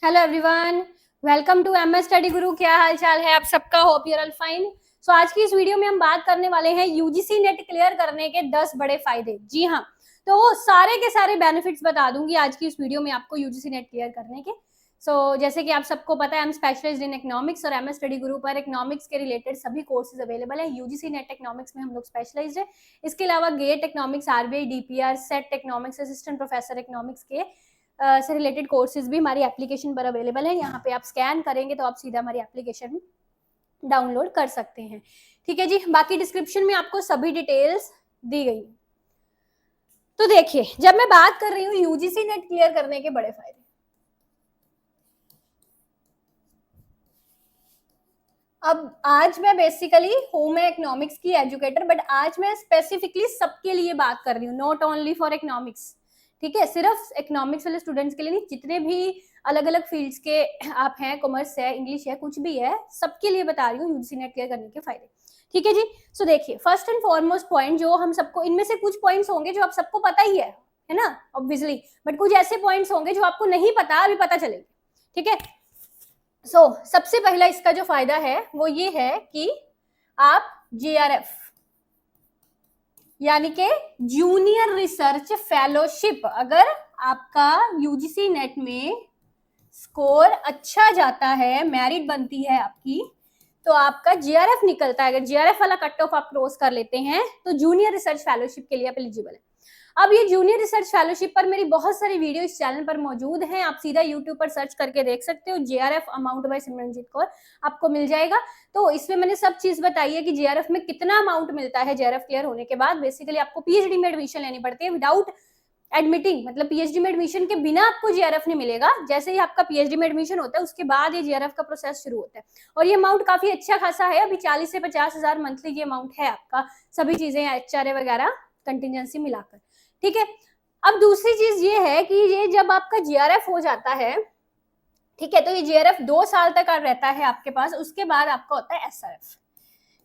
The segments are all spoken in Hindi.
Hello everyone, welcome to MS study Guru. क्या हाल चाल है आप सबका? Hope you are all fine. So आज की इस वीडियो में हम बात करने वाले हैं यूजीसी नेट क्लियर करने के 10 बड़े फायदे। जी हाँ, तो वो सारे के सारे बेनिफिट्स बता दूंगी आज की इस वीडियो में आपको यूजीसी नेट क्लियर करने के। जैसे कि आप सबको पता है, हम स्पेशलाइज्ड इन इकोनॉमिक्स और एमएस स्टडी गुरु पर इकोनॉमिक्स के रिलेटेड सभी कोर्सेज अवेलेबल है। यूजीसी नेट इकोनॉमिक्स में हम लोग स्पेशलाइज्ड है। इसके अलावा GATE economics, RBI, DPR, SET economics, assistant professor economics के से रिलेटेड कोर्सेज भी हमारी एप्लीकेशन पर अवेलेबल है। यहाँ पे आप स्कैन करेंगे तो आप सीधा हमारी एप्लीकेशन डाउनलोड कर सकते हैं। ठीक है जी, बाकी डिस्क्रिप्शन में आपको सभी डिटेल्स दी गई। तो देखिए, जब मैं बात कर रही हूँ यूजीसी नेट क्लियर करने के बड़े फायदे, अब आज मैं बेसिकली हूँ मैं इकोनॉमिक्स की एजुकेटर, बट आज मैं स्पेसिफिकली सबके लिए बात कर रही हूँ, नॉट ओनली फॉर इकोनॉमिक्स। ठीक है, सिर्फ इकोनॉमिक्स वाले स्टूडेंट्स के लिए नहीं, जितने भी अलग अलग फील्ड्स के आप हैं, कॉमर्स है, इंग्लिश है, कुछ भी है, सबके लिए बता रही हूँ यूजीसी नेट क्लियर करने के फायदे। ठीक है जी। सो देखिए, फर्स्ट एंड फॉरमोस्ट पॉइंट जो हम सबको, इनमें से कुछ पॉइंट्स होंगे जो आप सबको पता ही है ना, ऑब्वियसली, बट कुछ ऐसे पॉइंट्स होंगे जो आपको नहीं पता, अभी पता चलेंगे। ठीक है। सबसे पहला इसका जो फायदा है वो ये है कि आप जीआरएफ यानी कि जूनियर रिसर्च फेलोशिप, अगर आपका यूजीसी नेट में स्कोर अच्छा जाता है, मेरिट बनती है आपकी, तो आपका जीआरएफ निकलता है। अगर जीआरएफ वाला कट ऑफ आप क्रॉस कर लेते हैं तो जूनियर रिसर्च फेलोशिप के लिए आप एलिजिबल है। अब ये जूनियर रिसर्च फेलोशिप पर मेरी बहुत सारी वीडियो इस चैनल पर मौजूद हैं, आप सीधा यूट्यूब पर सर्च करके देख सकते हो। JRF amount by Simranjeet Kaur आपको मिल जाएगा। तो इसमें मैंने सब चीज बताई है कि जेआरएफ में कितना अमाउंट मिलता है। जेआरएफ क्लियर होने के बाद बेसिकली आपको पीएचडी में एडमिशन लेनी पड़ती है विदाउट एडमिटिंग, मतलब पीएचडी में एडमिशन के बिना आपको जीआरएफ नहीं मिलेगा। जैसे ही आपका पीएचडी में एडमिशन होता है उसके बाद ये जीआरएफ का प्रोसेस शुरू होता है, और ये अमाउंट काफी अच्छा खासा है। अभी 40 से 50 हजार मंथली ये अमाउंट है आपका, सभी चीजें एचआरए वगैरह कंटिजेंसी मिलाकर। ठीक है। अब दूसरी चीज ये है कि ये जब आपका जीआरएफ हो जाता है, ठीक है, तो ये जीआरएफ 2 साल तक रहता है आपके पास, उसके बाद आपका होता है एसआरएफ।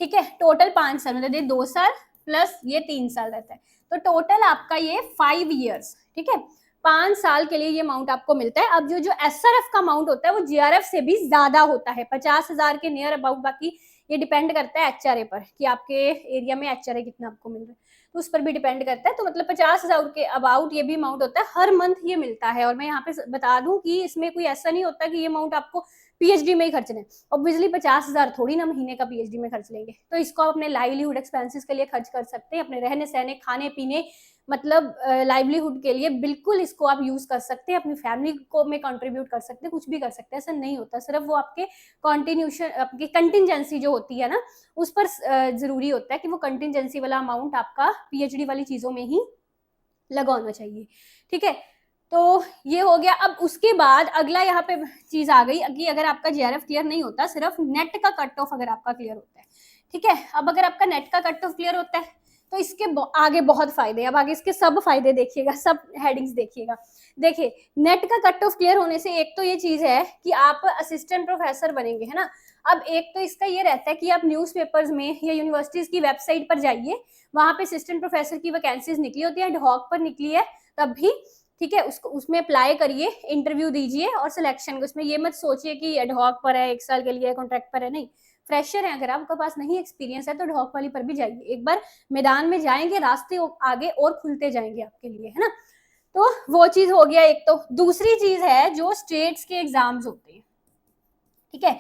ठीक है, टोटल 5 साल, मतलब ये 2 साल प्लस ये 3 साल रहता है, तो टोटल आपका ये 5 ईयर्स। ठीक है, 5 साल के लिए ये अमाउंट आपको मिलता है। अब जो एसआरएफ का अमाउंट होता है वो जीआरएफ से भी ज्यादा होता है, 50,000 के नियर अबाउट। बाकी ये डिपेंड करता है एचआरए पर कि आपके एरिया में एचआरए कितना आपको मिल रहा है, तो उस पर भी डिपेंड करता है। तो मतलब 50,000 के अबाउट ये भी अमाउंट होता है, हर मंथ ये मिलता है। और मैं यहाँ पे बता दूं कि इसमें कोई ऐसा नहीं होता कि ये अमाउंट आपको पीएचडी में ही खर्चना है। ऑब्वियसली 50,000 थोड़ी ना महीने का पीएचडी में खर्च लेंगे, तो इसको आप अपने लाइवलीहुड एक्सपेंसेस के लिए खर्च कर सकते हैं, अपने रहने सहने, खाने पीने, मतलब लाइवलीहुड के लिए बिल्कुल इसको आप यूज कर सकते हैं। अपनी फैमिली को में कंट्रीब्यूट कर सकते हैं, कुछ भी कर सकते हैं, ऐसा नहीं होता। सिर्फ वो आपके कॉन्टिन्यूशन, आपकी कंटिजेंसी जो होती है ना, उस पर जरूरी होता है कि वो कंटिजेंसी वाला अमाउंट आपका पीएचडी वाली चीजों में ही लगाना चाहिए। ठीक है, तो ये हो गया। अब उसके बाद अगला यहाँ पे चीज आ गई कि अगर आपका जीआरएफ क्लियर नहीं होता, सिर्फ नेट का कट ऑफ अगर आपका क्लियर होता है। ठीक है, अब अगर आपका नेट का कट ऑफ क्लियर होता है तो इसके आगे बहुत फायदे हैं। अब आगे इसके सब फायदे देखिएगा, सब हेडिंग्स देखिएगा। देखिए, नेट का कट ऑफ क्लियर होने से एक तो ये चीज है कि आप असिस्टेंट प्रोफेसर बनेंगे, है ना। अब एक तो इसका ये रहता है कि आप न्यूज़पेपर्स में या यूनिवर्सिटीज की वेबसाइट पर जाइए, वहां पे असिस्टेंट प्रोफेसर की वैकेंसीज निकली होती है, एडहॉक पर निकली है तब भी, ठीक है, उसको उसमें अप्लाई करिए, इंटरव्यू दीजिए और सिलेक्शन। उसमें ये मत सोचिए कि एडहॉक पर है, 1 साल के लिए कॉन्ट्रैक्ट पर है, नहीं। फ्रेशर है, अगर आपके पास नहीं एक्सपीरियंस है तो एडहॉक वाली पर भी जाइए। एक बार मैदान में जाएंगे, रास्ते आगे और खुलते जाएंगे आपके लिए, है ना। तो वो चीज हो गया एक। तो दूसरी चीज है जो स्टेट्स के एग्जाम्स होते हैं, ठीक है,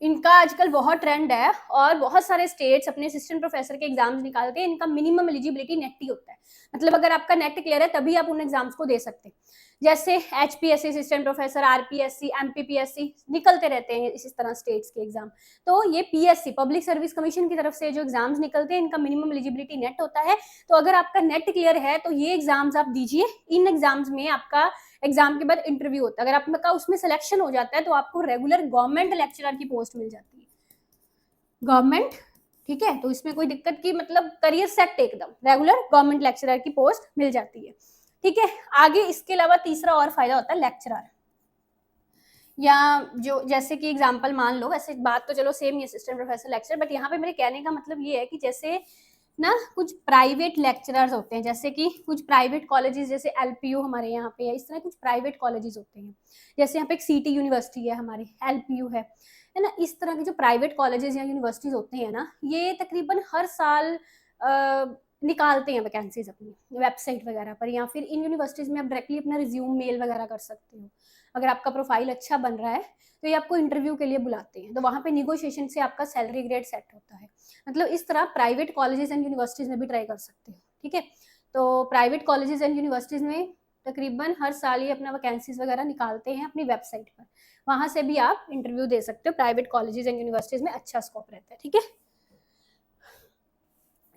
इनका आजकल बहुत ट्रेंड है और बहुत सारे स्टेट्स अपने असिस्टेंट प्रोफेसर के एग्जाम्स निकालते हैं। इनका मिनिमम एलिजिबिलिटी नेट ही होता है, मतलब अगर आपका नेट क्लियर है तभी आप उन एग्जाम्स को दे सकते हैं। जैसे HPSC assistant professor, RPSC, MPPSC निकलते रहते हैं इसी तरह स्टेट्स के एग्जाम। तो ये पीएससी, पब्लिक सर्विस कमीशन की तरफ से जो एग्जाम्स निकलते हैं, इनका मिनिमम एलिजिबिलिटी नेट होता है। तो अगर आपका नेट क्लियर है तो ये एग्जाम्स आप दीजिए। इन एग्जाम्स में आपका एग्जाम के बाद इंटरव्यू होता है। अगर आपका उसमें सिलेक्शन हो जाता है तो आपको रेगुलर गवर्नमेंट लेक्चरर की पोस्ट मिल जाती है, गवर्नमेंट। ठीक है, तो इसमें कोई दिक्कत की, मतलब करियर सेट, एकदम रेगुलर गवर्नमेंट लेक्चरर की पोस्ट मिल जाती है। ठीक है, आगे इसके अलावा तीसरा और फायदा होता है लेक्चरर, या जो जैसे कि एग्जाम्पल मान लो, वैसे बात तो चलो same he assistant professor lecture, but यहाँ पे मेरे कहने का मतलब ये है कि जैसे ना कुछ प्राइवेट लेक्चरर्स होते हैं, जैसे कि कुछ प्राइवेट कॉलेजेस, जैसे एलपीयू हमारे यहाँ पे है, इस तरह कुछ प्राइवेट कॉलेजेस होते हैं। जैसे यहाँ पे एक सिटी यूनिवर्सिटी है हमारी, एलपीयू है ना। इस तरह के जो प्राइवेट कॉलेजेस या यूनिवर्सिटीज होते हैं ना, ये तकरीबन हर साल निकालते हैं वैकेंसीज अपनी वेबसाइट वगैरह पर, या फिर इन यूनिवर्सिटीज में आप डायरेक्टली अपना रिज्यूम मेल वगैरह कर सकते हो। अगर आपका प्रोफाइल अच्छा बन रहा है तो ये आपको इंटरव्यू के लिए बुलाते हैं, तो वहाँ पे निगोशिएशन से आपका सैलरी ग्रेड सेट होता है। मतलब इस तरह प्राइवेट कॉलेजेस एंड यूनिवर्सिटीज में भी ट्राई कर सकते हो, ठीक है। तो प्राइवेट कॉलेजेस एंड यूनिवर्सिटीज में तकरीबन हर साल ये अपना वैकेंसीज वगैरह निकालते हैं अपनी वेबसाइट पर, वहां से भी आप इंटरव्यू दे सकते हो। प्राइवेट कॉलेजेस एंड यूनिवर्सिटीज में अच्छा स्कोप रहता है, ठीक है।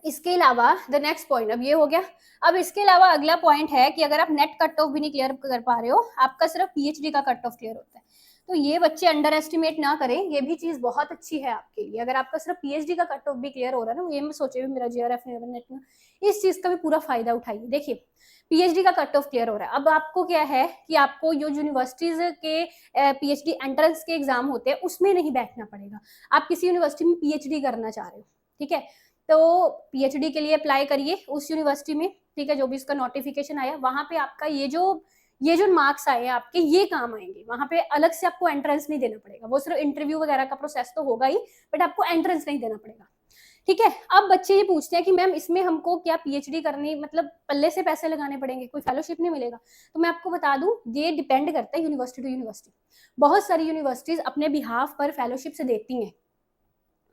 इसके अलावा द नेक्स्ट पॉइंट, अब ये हो गया। अब इसके अलावा अगला पॉइंट है कि अगर आप नेट कट ऑफ भी नहीं क्लियर कर पा रहे हो, आपका सिर्फ पीएचडी का कट ऑफ क्लियर होता है, तो ये बच्चे अंडर एस्टिमेट ना करें, ये भी चीज बहुत अच्छी है आपके लिए। अगर आपका सिर्फ पीएचडी का कट ऑफ भी क्लियर हो रहा है ना, ये मैं सोचे मेरा जेआरएफ नेट में, इस चीज का भी पूरा फायदा उठाइए। देखिए पीएचडी का कट ऑफ क्लियर हो रहा है, अब आपको क्या है कि आपको जो यूनिवर्सिटीज के पीएचडी एंट्रेंस के एग्जाम होते हैं उसमें नहीं बैठना पड़ेगा। आप किसी यूनिवर्सिटी में पीएचडी करना चाह रहे हो, ठीक है, तो पीएचडी के लिए अप्लाई करिए उस यूनिवर्सिटी में, ठीक है, जो भी उसका नोटिफिकेशन आया वहां पे आपका ये जो मार्क्स आए आपके ये काम आएंगे। वहां पे अलग से आपको एंट्रेंस नहीं देना पड़ेगा, वो सिर्फ इंटरव्यू वगैरह का प्रोसेस तो होगा ही, बट आपको एंट्रेंस नहीं देना पड़ेगा, ठीक है। अब बच्चे ये पूछते हैं कि मैम इसमें हमको क्या पीएचडी करनी, मतलब पल्ले से पैसे लगाने पड़ेंगे, कोई फेलोशिप नहीं मिलेगा? तो मैं आपको बता दूं, ये डिपेंड करता है यूनिवर्सिटी टू यूनिवर्सिटी। बहुत सारी यूनिवर्सिटीज अपने बिहाफ पर फेलोशिप से देती हैं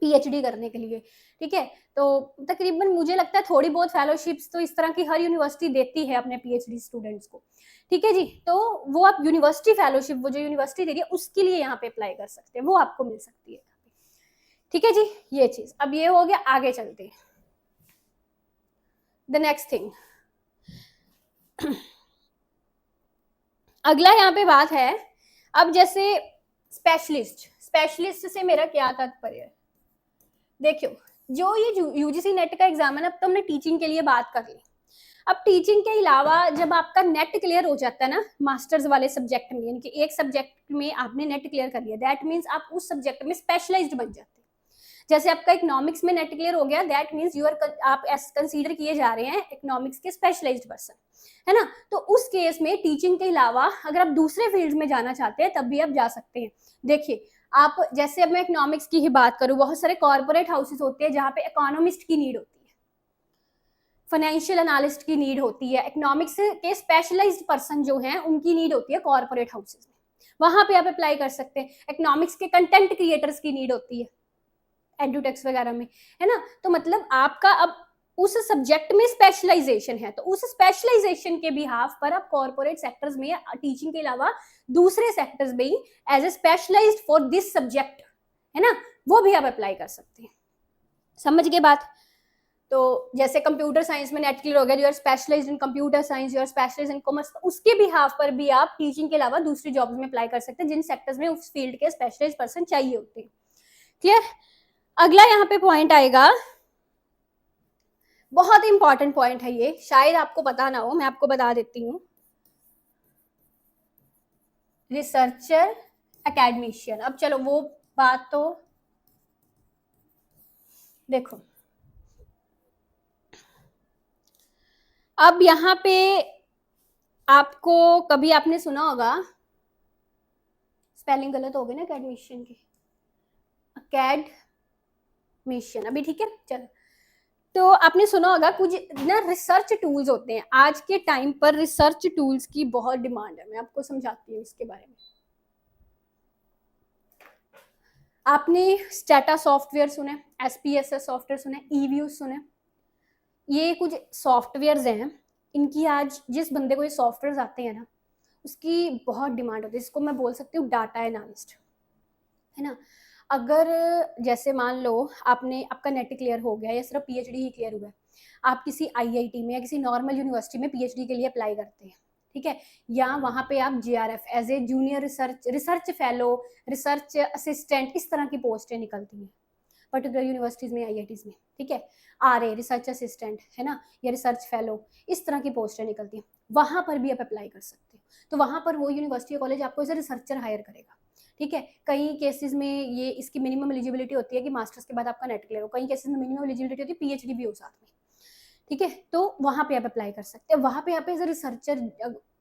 पीएचडी करने के लिए, ठीक है। तो तकरीबन मुझे लगता है थोड़ी बहुत फेलोशिप्स तो इस तरह की हर यूनिवर्सिटी देती है अपने पीएचडी स्टूडेंट्स को, ठीक है जी। तो वो आप यूनिवर्सिटी फेलोशिप, वो जो यूनिवर्सिटी दे रही है उसके लिए यहाँ पे अप्लाई कर सकते हैं, वो आपको मिल सकती है, ठीक है जी। ये चीज, अब ये हो गया, आगे चलते हैं द नेक्स्ट थिंग। अगला यहाँ पे बात है, अब जैसे स्पेशलिस्ट से मेरा क्या तात्पर्य है? देखियो, जो ये यूजीसी नेट का एग्जाम है ना, अब तो हमने टीचिंग के लिए बात कर ली। अब टीचिंग के अलावा जब आपका नेट क्लियर हो जाता है ना मास्टर्स वाले सब्जेक्ट में, यानी कि एक सब्जेक्ट में आपने नेट क्लियर कर लिया, दैट मीन्स आप उस सब्जेक्ट में स्पेशलाइज्ड बन जाते हैं। जैसे आपका इकोनॉमिक्स में नेट क्लियर हो गया, दैट मीन्स आप कंसीडर किए जा रहे हैं इकोनॉमिक्स के स्पेशलाइज्ड पर्सन, है ना। तो उस केस में टीचिंग के अलावा अगर आप दूसरे फील्ड में जाना चाहते हैं तब भी आप जा सकते हैं। देखिए आप, जैसे अब मैं इकोनॉमिक्स की ही बात करूं, बहुत सारे कॉर्पोरेट हाउसेस होते हैं जहां पे इकोनॉमिस्ट की नीड होती है, फाइनेंशियल एनालिस्ट की नीड होती है, इकोनॉमिक्स के स्पेशलाइज्ड पर्सन जो हैं उनकी नीड होती है कॉर्पोरेट हाउसेस में, वहां पे आप अप्लाई कर सकते हैं। इकोनॉमिक्स के कंटेंट क्रिएटर्स की नीड होती है एडुटेक्स वगैरह में, है ना। तो मतलब आपका अब उस सब्जेक्ट में स्पेशलाइजेशन है, तो उस स्पेशलाइजेशन के बिहाफ पर आप कॉर्पोरेट सेक्टर्स में या टीचिंग के अलावा दूसरे सेक्टर्स में as a specialized for this subject, है ना, वो भी आप अप्लाई कर सकते हैं। समझ गए बात? तो जैसे कंप्यूटर साइंस में नेट क्लियर हो गया, you are specialized in computer science, you are specialized in commerce, तो उसके बिहाफ पर भी आप टीचिंग के अलावा दूसरी जॉब्स में अप्लाई कर सकते हैं जिन सेक्टर्स में उस फील्ड के स्पेशलाइज्ड पर्सन चाहिए होते हैं। क्लियर? अगला यहाँ पे पॉइंट आएगा, बहुत इंपॉर्टेंट पॉइंट है ये, शायद आपको पता ना हो, मैं आपको बता देती हूँ। रिसर्चर एकेडमिशियन, अब चलो वो बात तो देखो, अब यहाँ पे आपको कभी आपने सुना होगा, स्पेलिंग गलत हो गई ना एकेडमिशियन की, एकेडमिशियन अभी ठीक है, चलो। तो आपने सुना होगा कुछ ना रिसर्च टूल्स होते हैं, आज के टाइम पर रिसर्च टूल्स की बहुत डिमांड है, मैं आपको समझाती हूँ इसके बारे में। आपने स्टेटा सॉफ्टवेयर सुने, एसपीएसएस सॉफ्टवेयर सुने, ईव्यू सुने, ये कुछ सॉफ्टवेयर्स हैं, इनकी आज जिस बंदे को ये सॉफ्टवेयर आते हैं ना उसकी बहुत डिमांड होती है, इसको मैं बोल सकती हूँ डाटा एनालिस्ट, है ना। अगर जैसे मान लो आपका नेट क्लियर हो गया या सिर्फ पीएचडी ही क्लियर हुआ है, आप किसी आईआईटी में या किसी नॉर्मल यूनिवर्सिटी में पीएचडी के लिए अप्लाई करते हैं, ठीक है, या वहां पे आप JRF as a junior research fellow, research assistant, इस तरह की पोस्टें निकलती हैं पर्टिकुलर यूनिवर्सिटीज में, आईआईटीज में, ठीक है, आरए रिसर्च असिस्टेंट, है ना, या रिसर्च फेलो, इस तरह की पोस्टें निकलती हैं, वहां पर भी आप अप्लाई कर सकते हो। तो वहां पर वो यूनिवर्सिटी या कॉलेज आपको एज ए रिसर्चर हायर करेगा, ठीक है। कई केसेस में ये इसकी मिनिमम एलिजिबिलिटी होती है कि मास्टर्स के बाद आपका नेट क्लियर हो, कई केसेस में मिनिमम एलिजिबिलिटी होती है पीएचडी भी हो साथ में, ठीक है, तो वहाँ पे आप अप्लाई कर सकते हैं। वहाँ पे आप एज अ रिसर्चर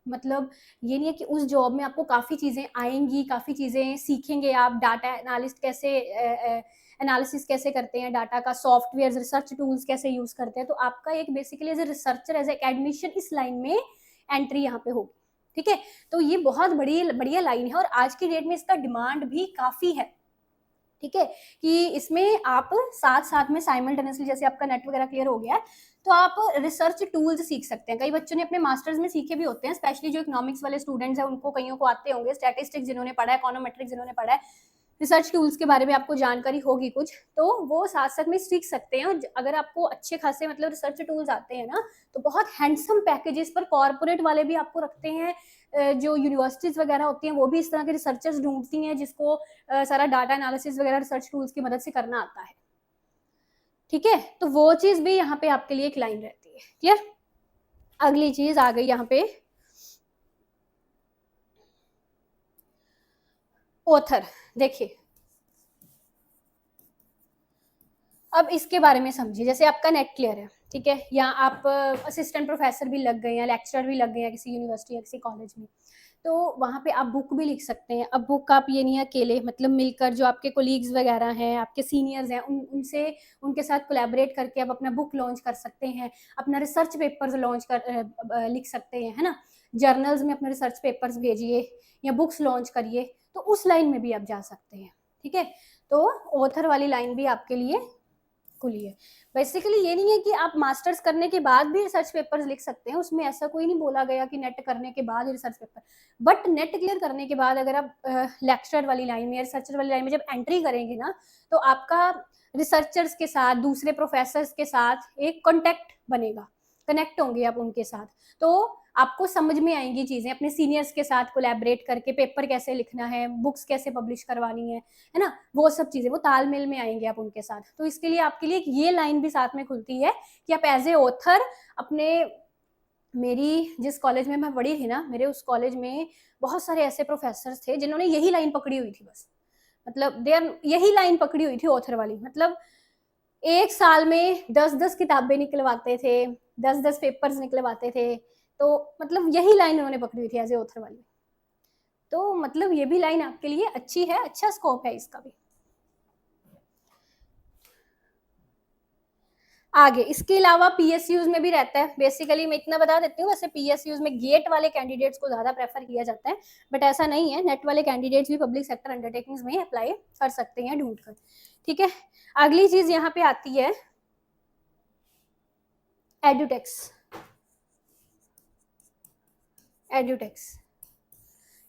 मतलब ये नहीं है कि उस जॉब में आपको काफ़ी चीज़ें आएंगी, काफ़ी चीज़ें सीखेंगे आप, डाटा एनालिस्ट कैसे एनालिसिस कैसे करते हैं डाटा का, सॉफ्टवेयर रिसर्च टूल्स कैसे यूज़ करते हैं, तो आपका एक basically as a researcher as academician इस लाइन में एंट्री यहाँ पे होगी। ठीक है, तो ये बहुत बड़ी बढ़िया लाइन है और आज की डेट में इसका डिमांड भी काफ़ी है। ठीक है, कि इसमें आप साथ साथ में साइमल्टेनियसली, जैसे आपका नेट वगैरह क्लियर हो गया है तो आप रिसर्च टूल्स सीख सकते हैं। कई बच्चों ने अपने मास्टर्स में सीखे भी होते हैं, स्पेशली जो इकोनॉमिक्स वाले स्टूडेंट्स हैं उनको, कईयों को आते होंगे, स्टैटिस्टिक्स जिन्होंने पढ़ा है, इकोनोमेट्रिक्स जिन्होंने पढ़ा है, रिसर्च टूल्स के बारे में आपको जानकारी होगी कुछ, तो वो साथ साथ में सीख सकते हैं। और अगर आपको अच्छे खासे मतलब रिसर्च टूल्स आते हैं ना, तो बहुत हैंडसम पैकेजेस पर कॉर्पोरेट वाले भी आपको रखते हैं। जो यूनिवर्सिटीज वगैरह होती हैं वो भी इस तरह के रिसर्चर्स ढूंढती हैं जिसको सारा डाटा एनालिसिस वगैरह रिसर्च टूल्स की मदद से करना आता है। ठीक है, तो वो चीज भी यहाँ पे आपके लिए एक लाइन रहती है। क्लियर? अगली चीज आ गई यहाँ पे ऑथर। देखिए अब इसके बारे में समझिए, जैसे आपका नेट क्लियर है, ठीक है, या आप असिस्टेंट प्रोफेसर भी लग गए हैं, लेक्चरर भी लग गए हैं किसी यूनिवर्सिटी या किसी कॉलेज में, तो वहाँ पे आप बुक भी लिख सकते हैं। अब बुक आप ये नहीं अकेले, मतलब मिलकर जो आपके कोलीग्स वगैरह हैं, आपके सीनियर्स हैं, उनसे उनके साथ कोलैबोरेट करके आप अपना बुक लॉन्च कर सकते हैं, अपना रिसर्च पेपर्स लॉन्च कर लिख सकते हैं, है ना, जर्नल्स में अपने रिसर्च पेपर्स भेजिए या बुक्स लॉन्च करिए, तो उस लाइन में भी आप जा सकते हैं। ठीक है, तो ऑथर वाली लाइन भी आपके लिए खुली है। बेसिकली ये नहीं है कि आप मास्टर्स करने के बाद भी रिसर्च पेपर्स लिख सकते हैं, उसमें ऐसा कोई नहीं बोला गया कि नेट करने के बाद research paper, but net clear करने के बाद अगर आप लेक्चरर वाली लाइन में, रिसर्चर वाली लाइन में जब एंट्री करेंगे ना, तो आपका रिसर्चर्स के साथ, दूसरे प्रोफेसर्स के साथ एक कॉन्टेक्ट बनेगा, कनेक्ट होंगे आप उनके साथ, तो आपको समझ में आएंगी चीजें, अपने सीनियर्स के साथ कोलैबोरेट करके पेपर कैसे लिखना है, बुक्स कैसे पब्लिश करवानी है ना, वो सब चीजें, वो तालमेल में आएंगे आप उनके साथ। तो इसके लिए आपके लिए ये लाइन भी साथ में खुलती है कि आप एज ए ऑथर अपने, मेरी जिस कॉलेज में मैं पढ़ी थी ना, मेरे उस कॉलेज में बहुत सारे ऐसे प्रोफेसर थे जिन्होंने यही लाइन पकड़ी हुई थी, बस मतलब देर यही लाइन पकड़ी हुई थी ऑथर वाली, मतलब एक साल में 10-10 किताबें निकलवाते थे, 10-10 पेपर्स निकलवाते थे, तो मतलब यही लाइन उन्होंने पकड़ी हुई थी एज ए ऑथर वाली। तो मतलब ये भी लाइन आपके लिए अच्छी है, अच्छा स्कोप है इसका भी। आगे इसके अलावा पीएसयूज में भी रहता है, बेसिकली मैं इतना बता देती हूँ, वैसे पीएसयूज में गेट वाले कैंडिडेट्स को ज्यादा प्रेफर किया जाता है, बट ऐसा नहीं है, नेट वाले कैंडिडेट्स भी पब्लिक सेक्टर अंडरटेकिंग्स में अप्लाई कर सकते हैं ढूंढ कर। ठीक है, अगली चीज यहाँ पे आती है एडुटेक्स।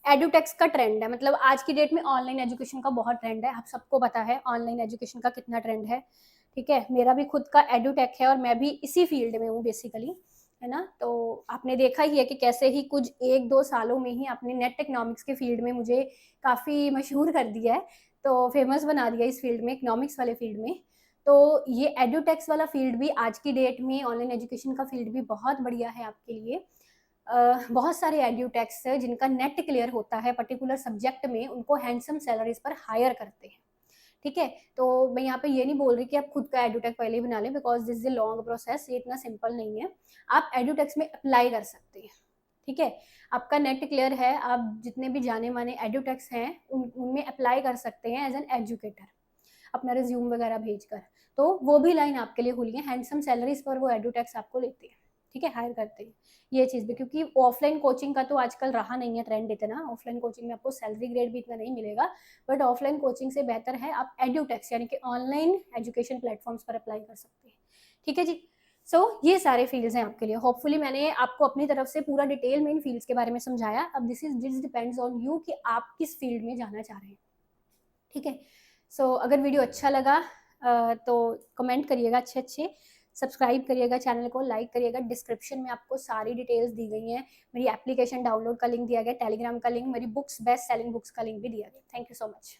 एडुटेक्स का ट्रेंड है, मतलब आज की डेट में ऑनलाइन एजुकेशन का बहुत ट्रेंड है, आप सबको पता है ऑनलाइन एजुकेशन का कितना ट्रेंड है। ठीक है, मेरा भी खुद का एडुटेक है और मैं भी इसी फील्ड में हूँ बेसिकली, है ना, तो आपने देखा ही है कि कैसे ही कुछ 1-2 सालों में ही आपने नेट इकोनॉमिक्स के फील्ड में मुझे काफ़ी मशहूर कर दिया है, तो फेमस बना दिया इस फील्ड में, इकोनॉमिक्स वाले फील्ड में। तो ये एडुटेक्स वाला फील्ड भी आज की डेट में, ऑनलाइन एजुकेशन का फील्ड भी बहुत बढ़िया है आपके लिए। बहुत सारे एड्यूटेक्स है जिनका नेट क्लियर होता है पर्टिकुलर सब्जेक्ट में, उनको हैंडसम सैलरीज पर हायर करते हैं। ठीक है, तो मैं यहाँ पे ये नहीं बोल रही कि आप खुद का एडुटेक पहले ही बना लें, because this is a long process, ये इतना सिंपल नहीं है। आप एडुटेक्स में अप्लाई कर सकते हैं। ठीक है, आपका नेट क्लियर है, आप जितने भी जाने माने एडुटेक्स हैं उनमें अप्लाई कर सकते हैं एज एन एजुकेटर, अपना रिज्यूम वगैरह भेजकर, तो वो भी लाइन आपके लिए खुली है, हैंडसम सैलरीज पर वो एडुटेक्स आपको लेते हैं। ठीक है, हायर करते हैं, ये चीज़ भी, क्योंकि ऑफलाइन कोचिंग का तो आजकल रहा नहीं है ट्रेंड इतना, ऑफलाइन कोचिंग में आपको सैलरी ग्रेड भी इतना नहीं मिलेगा, बट ऑफलाइन कोचिंग से बेहतर है आप एड्यूटेक्स यानी कि ऑनलाइन एजुकेशन प्लेटफॉर्म्स पर अप्लाई कर सकते हैं। ठीक है जी, सो ये सारे फील्ड्स हैं आपके लिए। होपफुली मैंने आपको अपनी तरफ से पूरा डिटेल में इन फील्ड्स के बारे में समझाया। अब दिस डिपेंड्स ऑन यू कि आप किस फील्ड में जाना चाह रहे हैं। ठीक है, सो अगर वीडियो अच्छा लगा तो कमेंट करिएगा अच्छे अच्छे, सब्सक्राइब करिएगा चैनल को, लाइक करिएगा। डिस्क्रिप्शन में आपको सारी डिटेल्स दी गई हैं, मेरी एप्लीकेशन डाउनलोड का लिंक दिया गया, टेलीग्राम का लिंक, मेरी बुक्स, बेस्ट सेलिंग बुक्स का लिंक भी दिया गया। Thank you so much.